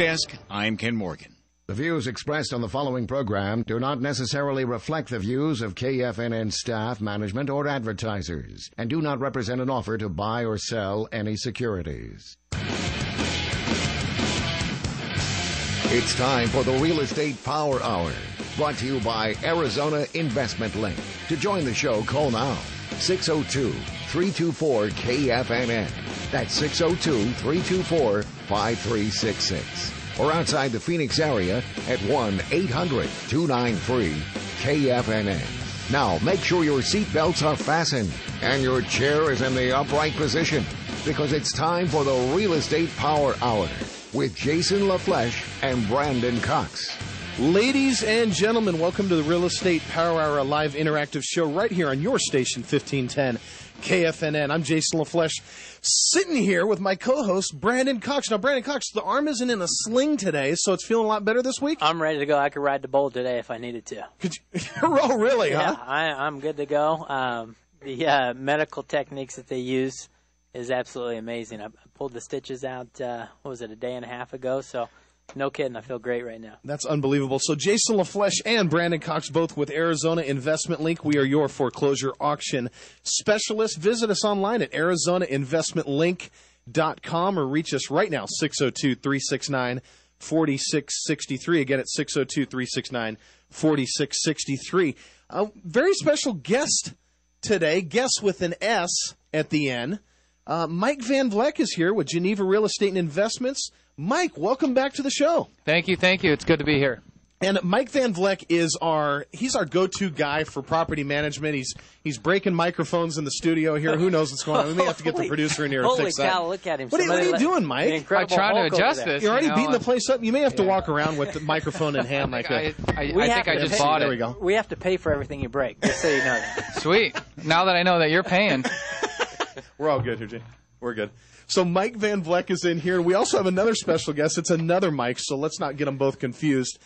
Desk, I'm Ken Morgan. The views expressed on the following program do not necessarily reflect the views of KFNN staff, management, or advertisers, and do not represent an offer to buy or sell any securities. It's time for the Real Estate Power Hour, brought to you by Arizona Investment Link. To join the show, call now, 602-324-KFNN. That's 602-324-5366. Or outside the Phoenix area at 1-800-293-KFNN. Now, make sure your seatbelts are fastened and your chair is in the upright position, because it's time for the Real Estate Power Hour with Jason LaFleche and Brandon Cox. Ladies and gentlemen, welcome to the Real Estate Power Hour, a live interactive show right here on your station, 1510 KFNN. I'm Jason LaFleche, sitting here with my co-host, Brandon Cox. Now, Brandon Cox, the arm isn't in a sling today, so it's feeling a lot better this week? I'm ready to go. I could ride the bull today if I needed to. Could you? Oh, really, yeah, huh? I'm good to go. The medical techniques that they use is absolutely amazing. I pulled the stitches out, a day and a half ago, so no kidding. I feel great right now. That's unbelievable. So Jason LaFleche and Brandon Cox, both with Arizona Investment Link. We are your foreclosure auction specialists. Visit us online at arizonainvestmentlink.com or reach us right now, 602-369-4663. Again, at 602-369-4663. A very special guest today, guest with an S at the end. Mike Van Vleck is here with Geneva Real Estate and Investments. Mike, welcome back to the show. Thank you. It's good to be here. And Mike Van Vleck is our go-to guy for property management. He's breaking microphones in the studio here. Who knows what's going on? We may have to get the producer in here and fix that. Holy cow, look at him. What are you doing, Mike? I'm trying to adjust this. You're already beating the place up. You may have to walk around with the microphone in hand like that. I think I just bought it. There we go. We have to pay for everything you break, just so you know that. Sweet. Now that I know that you're paying. We're all good here, Jay. We're good. So Mike Van Vleck is in here. We also have another special guest. It's another Mike, so let's not get them both confused.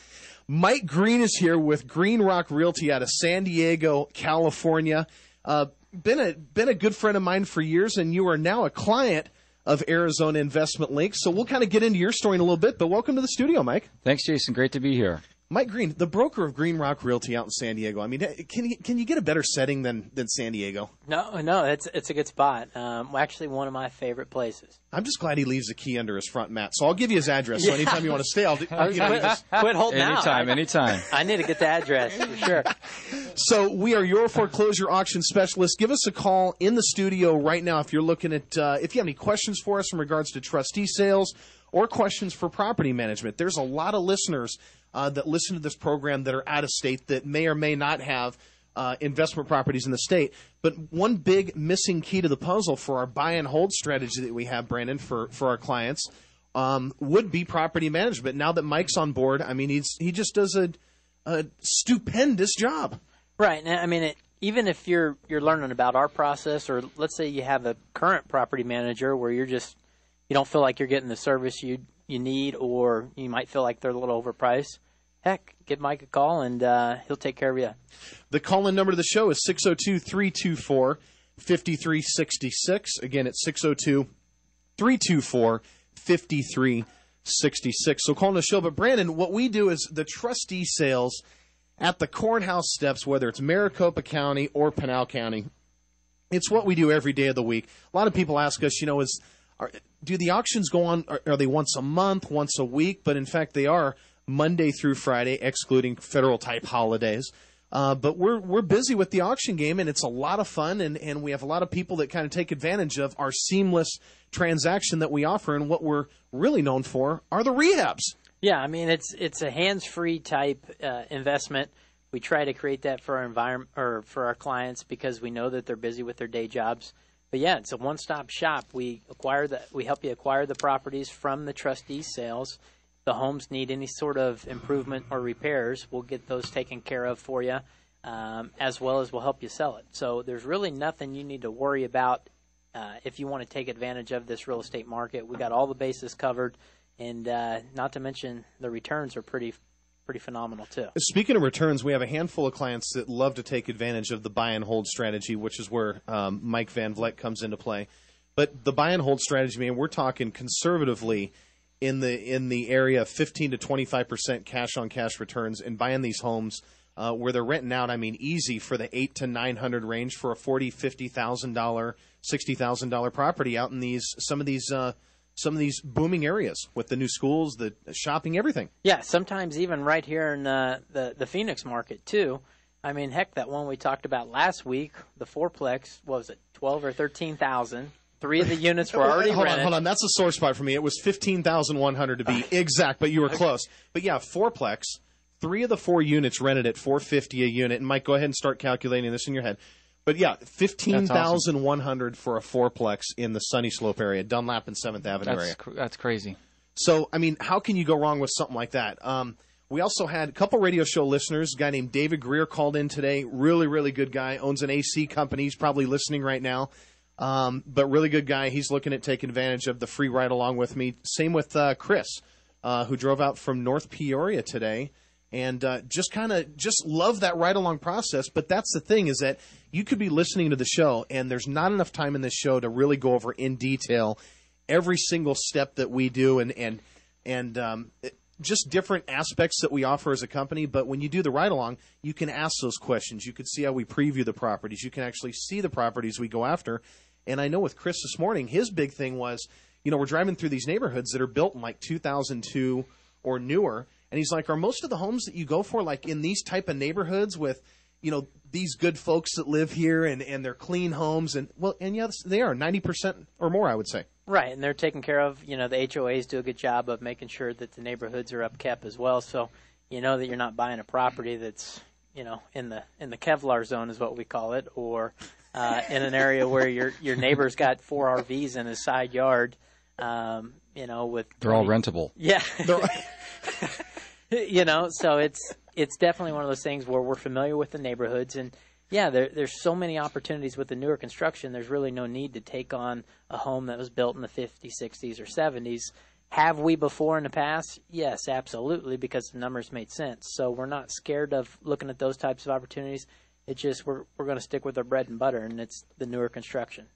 Mike Green is here with Green Rock Realty out of San Diego, California. Been a good friend of mine for years, and you are now a client of Arizona Investment Link. So we'll kind of get into your story in a little bit, but welcome to the studio, Mike. Thanks, Jason. Great to be here. Mike Green, the broker of Green Rock Realty out in San Diego. I mean, can you get a better setting than San Diego? No, it's a good spot. Actually, one of my favorite places. I'm just glad he leaves the key under his front mat. So I'll give you his address. So anytime you want to stay, quit holding out. Anytime. I need to get the address for sure. So we are your foreclosure auction specialists. Give us a call in the studio right now if you're looking at if you have any questions for us in regards to trustee sales or questions for property management. There's a lot of listeners that listen to this program that are out of state that may or may not have investment properties in the state. But one big missing key to the puzzle for our buy and hold strategy that we have, Brandon, for our clients would be property management. Now that Mike's on board, I mean, he just does a stupendous job. Right. I mean, even if you're learning about our process, or let's say you have a current property manager where you don't feel like you're getting the service you need, or you might feel like they're a little overpriced, heck, give Mike a call, and he'll take care of you. The call-in number to the show is 602-324-5366. Again, it's 602-324-5366. So call in the show. But, Brandon, what we do is the trustee sales at the courthouse steps, whether it's Maricopa County or Pinal County. It's what we do every day of the week. A lot of people ask us, do the auctions go on, are they once a month, once a week? But, in fact, they are Monday through Friday, excluding federal-type holidays. But we're busy with the auction game, and it's a lot of fun, and we have a lot of people that kind of take advantage of our seamless transaction that we offer, and what we're really known for are the rehabs. Yeah, I mean, it's a hands-free type investment. We try to create that for our environment or for our clients because we know that they're busy with their day jobs. But yeah, it's a one-stop shop. We help you acquire the properties from the trustee sales. The homes need any sort of improvement or repairs, we'll get those taken care of for you, as well as we'll help you sell it. So there's really nothing you need to worry about if you want to take advantage of this real estate market. We got all the bases covered, and not to mention the returns are pretty phenomenal too. Speaking of returns, we have a handful of clients that love to take advantage of the buy and hold strategy, which is where Mike Van Vleck comes into play. But the buy and hold strategy, man, we're talking conservatively in the area of 15 to 25% cash on cash returns and buying these homes where they're renting out. I mean, easy for the $800 to $900 range for a $40,000, $50,000 property out in some of these booming areas with the new schools, the shopping, everything. Yeah, sometimes even right here in the Phoenix market too. I mean, heck, that one we talked about last week, the fourplex, what was it, 12 or 13,000? 3 of the units were already rented. Hold on. That's a sore spot for me. It was 15,100 to be exact, but you were close. But yeah, fourplex, 3 of the 4 units rented at $450 a unit. And Mike, go ahead and start calculating this in your head. But yeah, 15,100 for a fourplex in the Sunny Slope area, Dunlap and 7th Avenue area. That's crazy. So, I mean, how can you go wrong with something like that? We also had a couple radio show listeners. A guy named David Greer called in today. Really, really good guy. Owns an AC company. He's probably listening right now. But really good guy. He's looking at taking advantage of the free ride along with me. Same with Chris, who drove out from North Peoria today. And just love that ride-along process. But that's the thing, is that you could be listening to the show, and there's not enough time in this show to really go over in detail every single step that we do and just different aspects that we offer as a company. But when you do the ride-along, you can ask those questions. You can see how we preview the properties. You can actually see the properties we go after. And I know with Chris this morning, his big thing was, we're driving through these neighborhoods that are built in like 2002 or newer. And he's like, are most of the homes that you go for like in these type of neighborhoods with, these good folks that live here and they're clean homes? And yes, they are 90% or more, I would say. Right, and they're taken care of. The HOAs do a good job of making sure that the neighborhoods are upkept as well. So you know that you're not buying a property that's in the Kevlar zone is what we call it, or in an area where your neighbor's got 4 RVs in his side yard. With they're all rentable. Yeah. So it's definitely one of those things where we're familiar with the neighborhoods, and yeah, there's so many opportunities with the newer construction. There's really no need to take on a home that was built in the 50s, 60s, or 70s. Have we before in the past? Yes, absolutely, because the numbers made sense. So we're not scared of looking at those types of opportunities. It's just we're going to stick with our bread and butter, and it's the newer construction.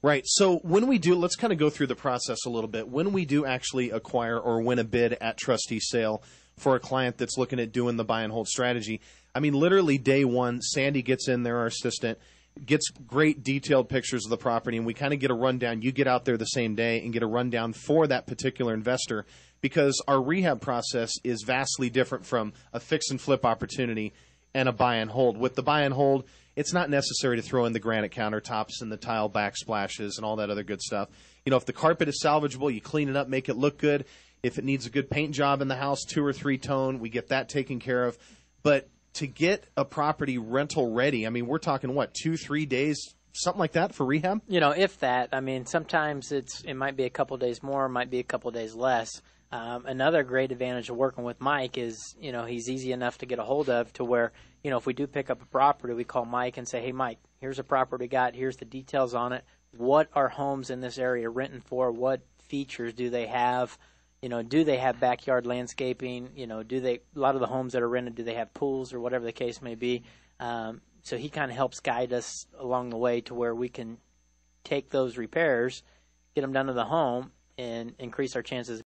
Right. So when we do, let's kind of go through the process a little bit. When we do actually acquire or win a bid at trustee sale for a client that's looking at doing the buy and hold strategy, I mean, literally day one, Sandy gets in there, our assistant, gets great detailed pictures of the property, and we kind of get a rundown. You get out there the same day and get a rundown for that particular investor, because our rehab process is vastly different from a fix and flip opportunity and a buy and hold. With the buy and hold, it's not necessary to throw in the granite countertops and the tile backsplashes and all that other good stuff. If the carpet is salvageable, you clean it up, make it look good. If it needs a good paint job in the house, 2 or 3 tone, we get that taken care of. But to get a property rental ready, I mean, we're talking, 2-3 days, something like that for rehab? If that. I mean, sometimes it might be a couple days more, might be a couple days less. Another great advantage of working with Mike is, he's easy enough to get a hold of to where, if we do pick up a property, we call Mike and say, hey, Mike, here's a property we got. Here's the details on it. What are homes in this area renting for? What features do they have? Do they have backyard landscaping? A lot of the homes that are rented, do they have pools or whatever the case may be? So he kind of helps guide us along the way to where we can take those repairs, get them done to the home, and increase our chances